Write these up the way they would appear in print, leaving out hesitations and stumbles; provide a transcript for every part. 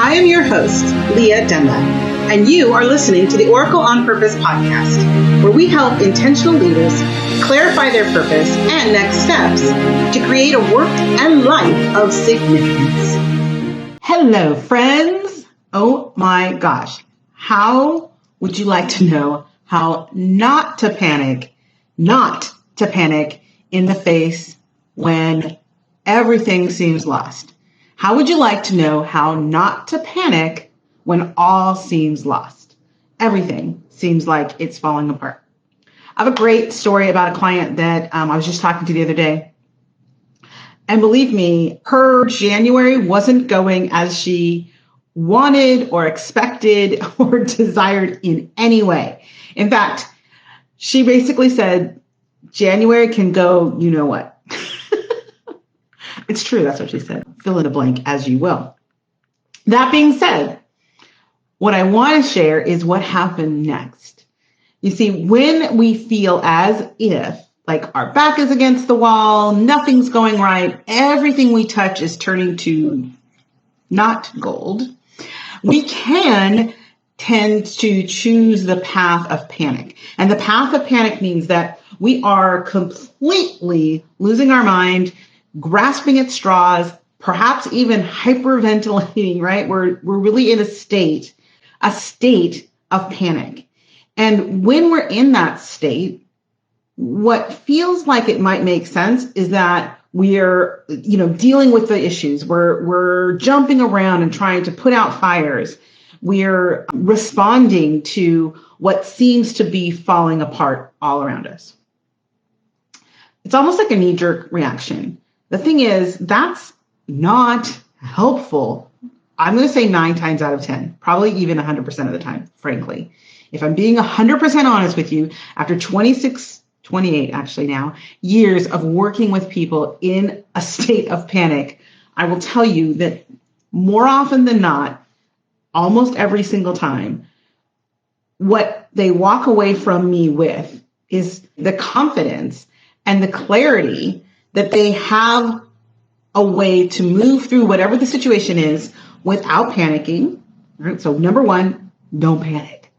I am your host, Leah Dunlap, and you are listening to the Oracle on Purpose podcast, where we help intentional leaders clarify their purpose and next steps to create a work and life of significance. Hello, friends. Oh my gosh. How would you like to know how not to panic in the face when everything seems lost? How would you like to know how not to panic when all seems lost? Everything seems like it's falling apart. I have a great story about a client that I was just talking to the other day. And believe me, her January wasn't going as she wanted or expected or desired in any way. In fact, she basically said, January can go, you know what? It's true. That's what she said. Fill in the blank as you will. That being said, what I want to share is what happened next. You see, when we feel as if like our back is against the wall, nothing's going right, everything we touch is turning to not gold, we can tend to choose the path of panic. And the path of panic means that we are completely losing our mind, grasping at straws, perhaps even hyperventilating, right? We're really in a state of panic. And when we're in that state, what feels like it might make sense is that we're, dealing with the issues. We're jumping around and trying to put out fires. We're responding to what seems to be falling apart all around us. It's almost like a knee-jerk reaction. The thing is, that's not helpful. I'm going to say 9 times out of 10, probably even 100% of the time, frankly. If I'm being 100% honest with you, after 28 actually now, years of working with people in a state of panic, I will tell you that more often than not, almost every single time, what they walk away from me with is the confidence and the clarity that they have a way to move through whatever the situation is without panicking. Right? So number one, don't panic,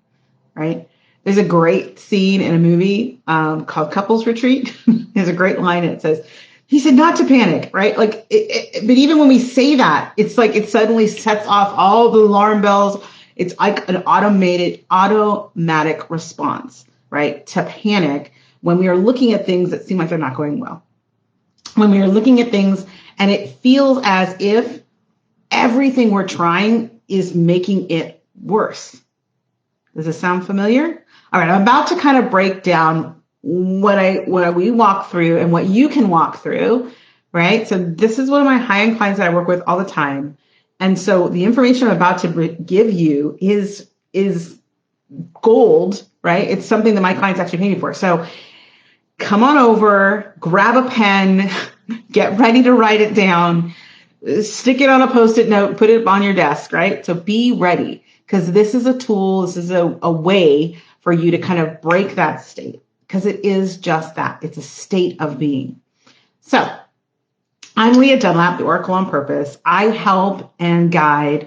right? There's a great scene in a movie called Couples Retreat. There's a great line that says, he said not to panic, right? But even when we say that, it's like it suddenly sets off all the alarm bells. It's like an automatic response, right? To panic when we are looking at things that seem like they're not going well. When we are looking at things and it feels as if everything we're trying is making it worse. Does this sound familiar? All right, I'm about to kind of break down what we walk through and what you can walk through, right? So this is one of my high-end clients that I work with all the time. And so the information I'm about to give you is gold, right? It's something that my clients actually pay me for. So come on over, grab a pen, get ready to write it down, stick it on a Post-it note, put it on your desk, right? So be ready, because this is a tool, this is a way for you to kind of break that state, because it is just that. It's a state of being. So I'm Leah Dunlap, the Oracle on Purpose. I help and guide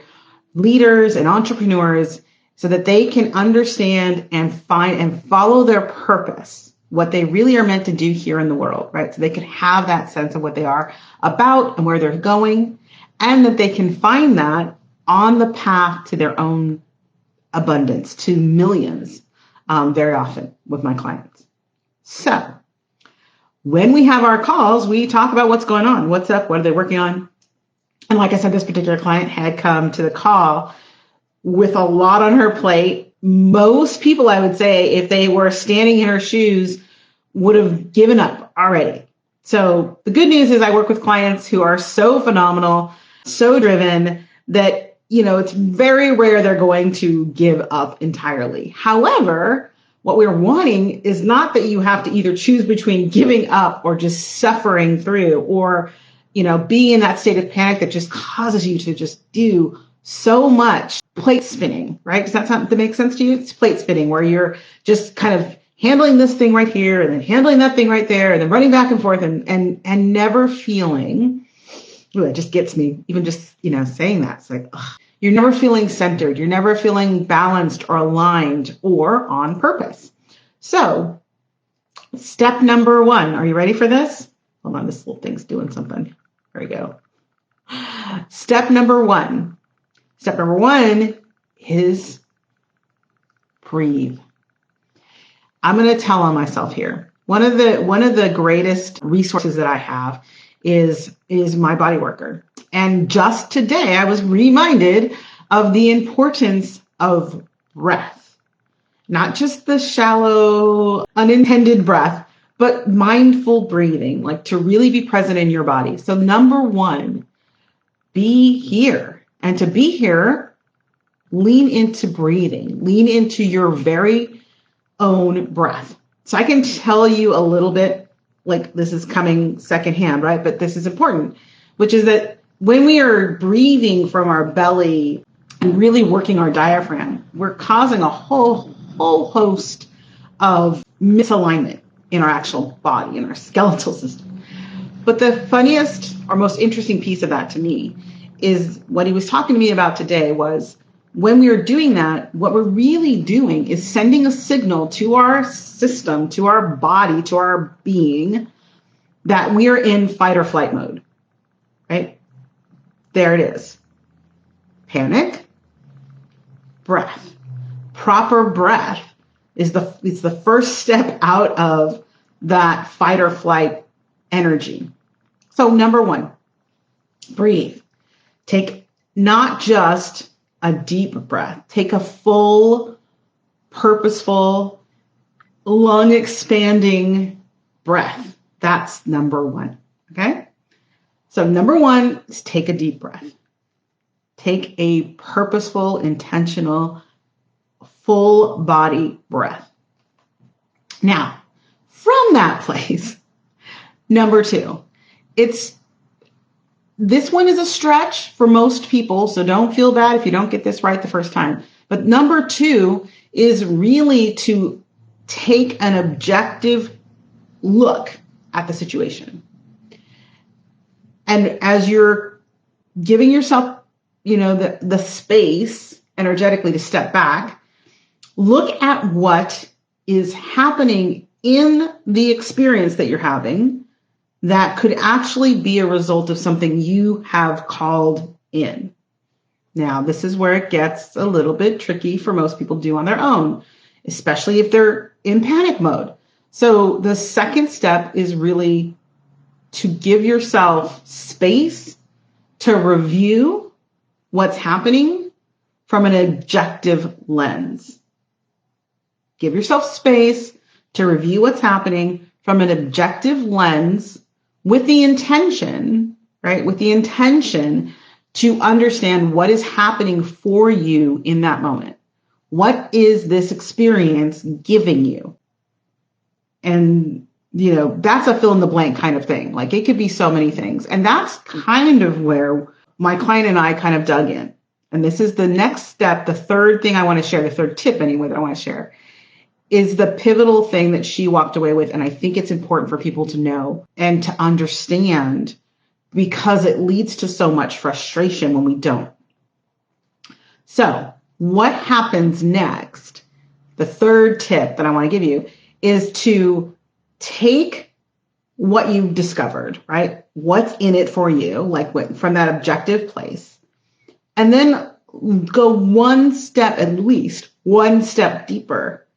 leaders and entrepreneurs so that they can understand and find and follow their purpose, what they really are meant to do here in the world, right? So they can have that sense of what they are about and where they're going, and that they can find that on the path to their own abundance, to millions, very often with my clients. So when we have our calls, we talk about what's going on, what's up, what are they working on? And like I said, this particular client had come to the call with a lot on her plate. Most people, I would say, if they were standing in her shoes, would have given up already. So the good news is I work with clients who are so phenomenal, so driven that, it's very rare they're going to give up entirely. However, what we're wanting is not that you have to either choose between giving up or just suffering through, or, being in that state of panic that just causes you to just do so much plate spinning, right? Does that sound that makes sense to you? It's plate spinning, where you're just kind of handling this thing right here and then handling that thing right there and then running back and forth and never feeling. Ooh, it just gets me, even just, saying that. It's like, ugh. You're never feeling centered. You're never feeling balanced or aligned or on purpose. So step number 1, are you ready for this? Hold on, this little thing's doing something. There we go. Step number 1. Step number 1 is breathe. I'm going to tell on myself here. One of the greatest resources that I have is my body worker. And just today I was reminded of the importance of breath. Not just the shallow, unintended breath, but mindful breathing, like to really be present in your body. So number 1, be here. And to be here, lean into breathing. Lean into your very own breath. So I can tell you a little bit, like this is coming secondhand, right? But this is important, which is that when we are breathing from our belly and really working our diaphragm, we're causing a whole host of misalignment in our actual body, in our skeletal system. But the funniest or most interesting piece of that to me is what he was talking to me about today was when we are doing that, what we're really doing is sending a signal to our system, to our body, to our being, that we are in fight or flight mode, right? There it is. Panic, breath. Proper breath is the first step out of that fight or flight energy. So number 1, breathe. Take not just a deep breath. Take a full, purposeful, lung expanding breath. That's number 1. Okay? So number 1 is take a deep breath. Take a purposeful, intentional, full body breath. Now, from that place, number 2, this one is a stretch for most people, so don't feel bad if you don't get this right the first time. But number 2 is really to take an objective look at the situation. And as you're giving yourself, the space energetically to step back, look at what is happening in the experience that you're having that could actually be a result of something you have called in. Now, this is where it gets a little bit tricky for most people to do on their own, especially if they're in panic mode. So the second step is really to give yourself space to review what's happening from an objective lens. Give yourself space to review what's happening from an objective lens with the intention, right? With the intention to understand what is happening for you in that moment. What is this experience giving you? And, that's a fill in the blank kind of thing. Like it could be so many things. And that's kind of where my client and I kind of dug in. And this is the next step. The third thing I want to share, the third tip anyway that I want to share, is the pivotal thing that she walked away with. And I think it's important for people to know and to understand because it leads to so much frustration when we don't. So what happens next? The third tip that I want to give you is to take what you've discovered, right? What's in it for you, like from that objective place, and then go one step, at least one step deeper.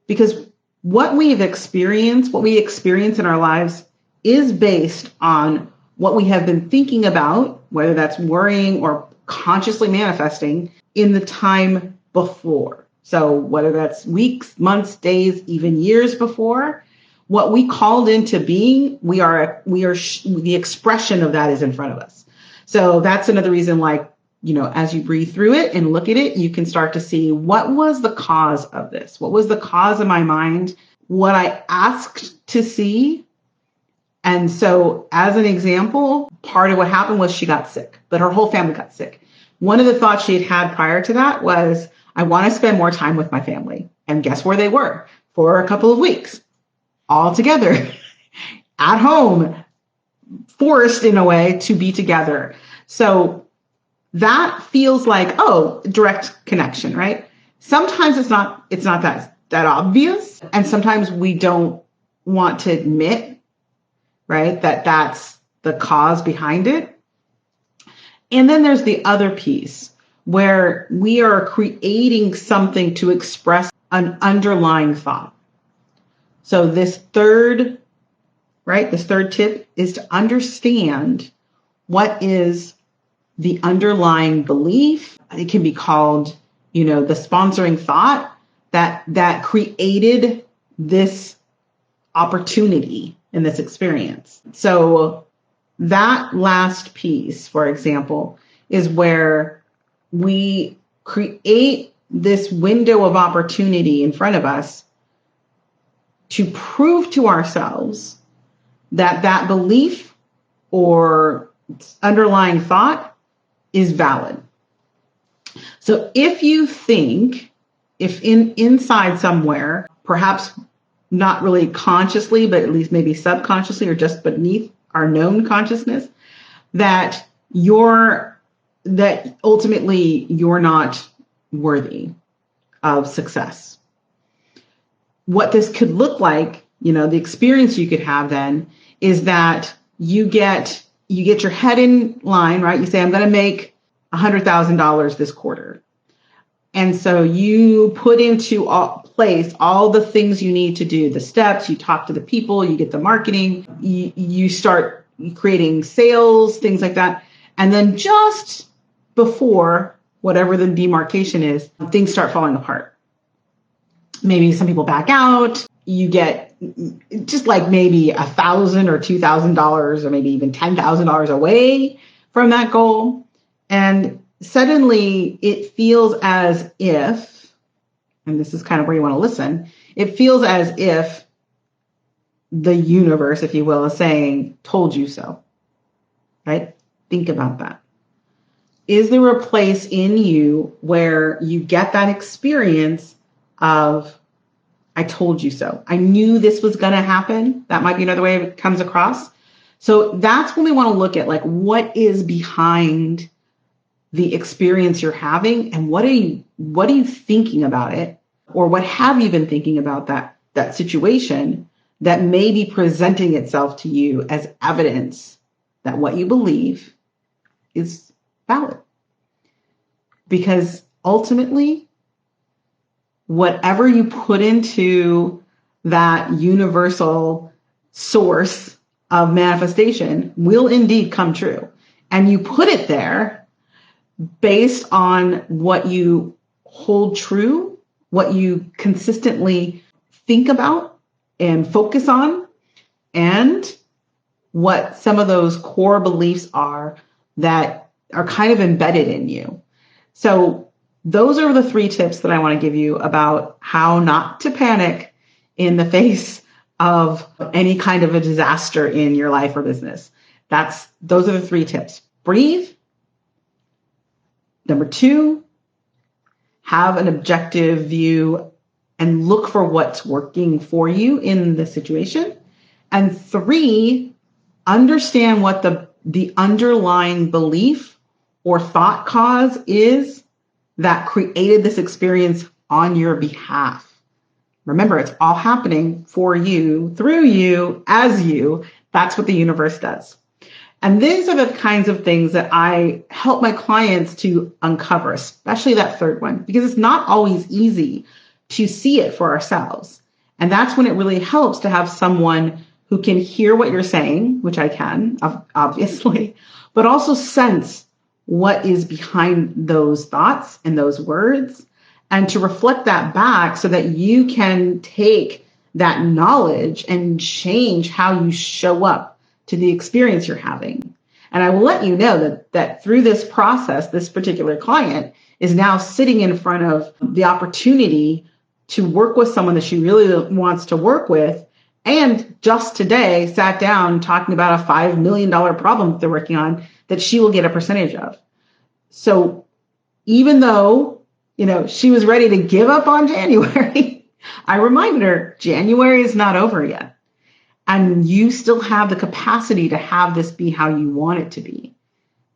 Because what we experience in our lives is based on what we have been thinking about, whether that's worrying or consciously manifesting in the time before. So whether that's weeks, months, days, even years before, what we called into being, we are the expression of that is in front of us. So that's another reason, as you breathe through it and look at it, you can start to see what was the cause of this? What was the cause of my mind? What I asked to see. And so as an example, part of what happened was she got sick, but her whole family got sick. One of the thoughts she had prior to that was, I want to spend more time with my family. And guess where they were? For a couple of weeks, all together, at home, forced in a way to be together. So that feels like, oh, direct connection, right? Sometimes it's not that obvious. And sometimes we don't want to admit, right, that that's the cause behind it. And then there's the other piece where we are creating something to express an underlying thought. So this third tip is to understand what is the underlying belief. It can be called, the sponsoring thought that created this opportunity in this experience. So that last piece, for example, is where we create this window of opportunity in front of us to prove to ourselves that belief or underlying thought is valid. So if you think, inside somewhere, perhaps not really consciously, but at least maybe subconsciously or just beneath our known consciousness, that ultimately you're not worthy of success. What this could look like, the experience you could have then is that you get your head in line, right? You say, I'm going to make $100,000 this quarter. And so you put into place all the things you need to do, the steps, you talk to the people, you get the marketing, you start creating sales, things like that. And then just before whatever the demarcation is, things start falling apart. Maybe some people back out. You get just like maybe $1,000 or $2,000 or maybe even $10,000 away from that goal. And suddenly it feels as if, and this is kind of where you want to listen, it feels as if the universe, if you will, is saying, told you so, right? Think about that. Is there a place in you where you get that experience of, I told you so. I knew this was going to happen. That might be another way it comes across. So that's when we want to look at, like, what is behind the experience you're having, and what are you thinking about it, or what have you been thinking about that situation that may be presenting itself to you as evidence that what you believe is valid. Because ultimately, whatever you put into that universal source of manifestation will indeed come true. And you put it there based on what you hold true, what you consistently think about and focus on, and what some of those core beliefs are that are kind of embedded in you. So those are the 3 tips that I want to give you about how not to panic in the face of any kind of a disaster in your life or business. Those are the 3 tips. Breathe. Number 2, have an objective view and look for what's working for you in the situation. And 3, understand what the underlying belief or thought cause is that created this experience on your behalf. Remember, it's all happening for you, through you, as you. That's what the universe does. And these are the kinds of things that I help my clients to uncover, especially that third one, because it's not always easy to see it for ourselves. And that's when it really helps to have someone who can hear what you're saying, which I can, obviously, but also sense what is behind those thoughts and those words, and to reflect that back so that you can take that knowledge and change how you show up to the experience you're having. And I will let you know that through this process, this particular client is now sitting in front of the opportunity to work with someone that she really wants to work with, and just today sat down talking about a $5 million problem that they're working on that she will get a percentage of. So even though, she was ready to give up on January, I reminded her January is not over yet. And you still have the capacity to have this be how you want it to be.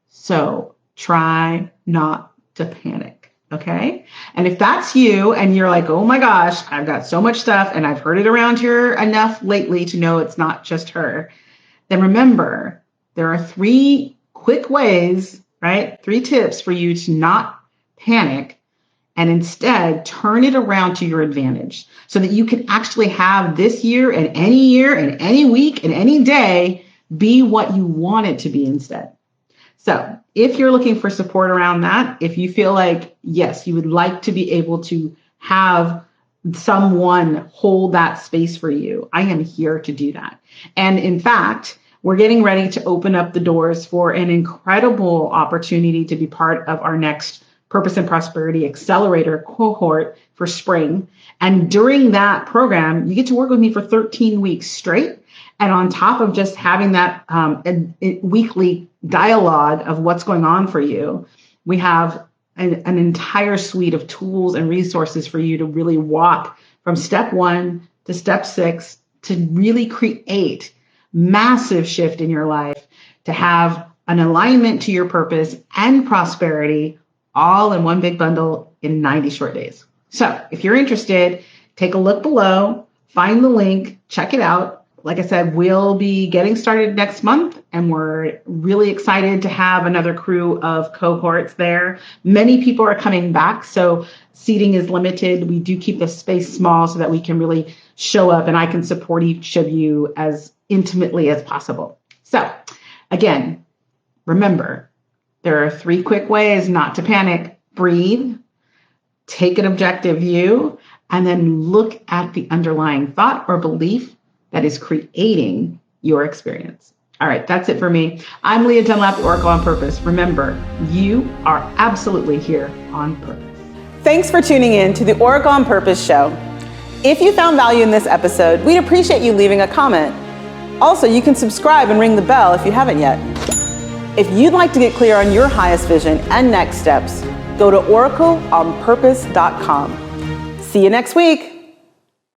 So Try not to panic, okay? And if that's you and you're like, oh my gosh, I've got so much stuff and I've heard it around here enough lately to know it's not just her, then remember, there are 3 quick ways, right? 3 tips for you to not panic and instead turn it around to your advantage so that you can actually have this year and any week and any day be what you want it to be instead. So if you're looking for support around that, if you feel like, yes, you would like to be able to have someone hold that space for you, I am here to do that. And in fact, we're getting ready to open up the doors for an incredible opportunity to be part of our next Purpose and Prosperity Accelerator cohort for spring. And during that program, you get to work with me for 13 weeks straight. And on top of just having that weekly dialogue of what's going on for you, we have an entire suite of tools and resources for you to really walk from step 1 to step 6 to really create massive shift in your life, to have an alignment to your purpose and prosperity all in one big bundle in 90 short days. So if you're interested, take a look below, find the link, check it out. Like I said, we'll be getting started next month, and we're really excited to have another crew of cohorts there. Many people are coming back, so seating is limited. We do keep the space small so that we can really show up and I can support each of you as intimately as possible. So again, remember, there are 3 quick ways not to panic. Breathe, take an objective view, and then look at the underlying thought or belief that is creating your experience. All right, that's it for me. I'm Leah Dunlap, Oracle on Purpose. Remember, you are absolutely here on purpose. Thanks for tuning in to the Oracle on Purpose show. If you found value in this episode, we'd appreciate you leaving a comment. Also, you can subscribe and ring the bell if you haven't yet. If you'd like to get clear on your highest vision and next steps, go to oracleonpurpose.com. See you next week.